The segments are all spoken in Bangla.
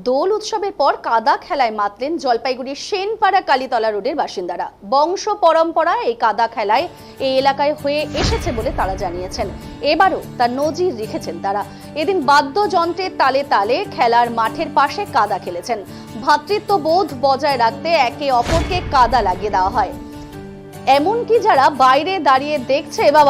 দোল উৎসবের পর কাদা খেলায় মাতলেন জলপাইগুড়ির সেনপাড়া কালীতলা রোডের বাসিন্দারা। বংশ পরম্পরা এই কাদা খেলায় এই এলাকায় হয়ে এসেছে বলে তারা জানিয়েছেন। এবারও তার নজির রেখেছেন তারা। এদিন বাদ্যযন্ত্রের তালে তালে খেলার মাঠের পাশে কাদা খেলেছেন। ভ্রাতৃত্ববোধ বজায় রাখতে একে অপরকে কাদা লাগিয়ে দেওয়া হয়। এমনকি যারা বাইরে দাঁড়িয়ে দেখছে বা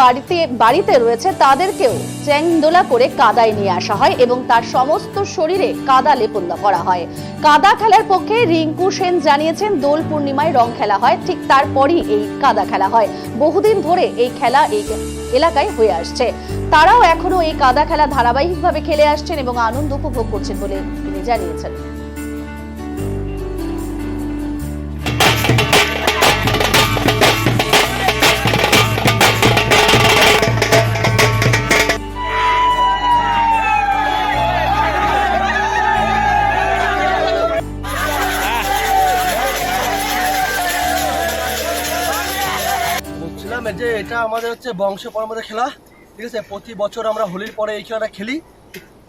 বাড়িতে রয়েছে তাদেরকেও চ্যাংদোলা করে কাদায় নিয়ে আসা হয় এবং তার সমস্ত শরীরে কাদা লেপন করা হয়। কাদা খেলার পক্ষে রিঙ্কু সেন জানিয়েছেন, দোল পূর্ণিমায় রং খেলা হয়, ঠিক তারপরই এই কাদা খেলা হয়। বহুদিন ধরে এই খেলা এই এলাকায় হয়ে আসছে। তারাও এখনো এই কাদা খেলা ধারাবাহিকভাবে খেলে আসছেন এবং আনন্দ উপভোগ করছেন বলে তিনি জানিয়েছেন। যে এটা আমাদের হচ্ছে বংশ পরম্পরা খেলা, ঠিক আছে। প্রতি বছর আমরা হোলির পরে এই খেলাটা খেলি।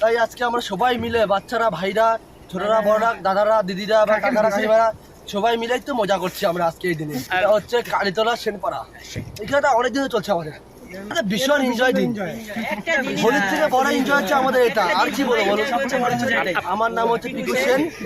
তাই আজকে আমরা সবাই মিলে, বাচ্চারা, ভাইরা, ছোটরা, বড়রা, দাদারা, দিদিরা বা কাকারা, কাকিমারা সবাই মিলেই তো মজা করছি আমরা আজকে এই দিনে। এটা হচ্ছে কালীতলা সেনপাড়া। এই খেলাটা অনেক দিন চলছে আমাদের। ভীষণ এনজয় দিন, হোলির থেকে বড় এনজয় হচ্ছে আমাদের এটা। আর কি বলবো, আমার নাম হচ্ছে পিকু সেন।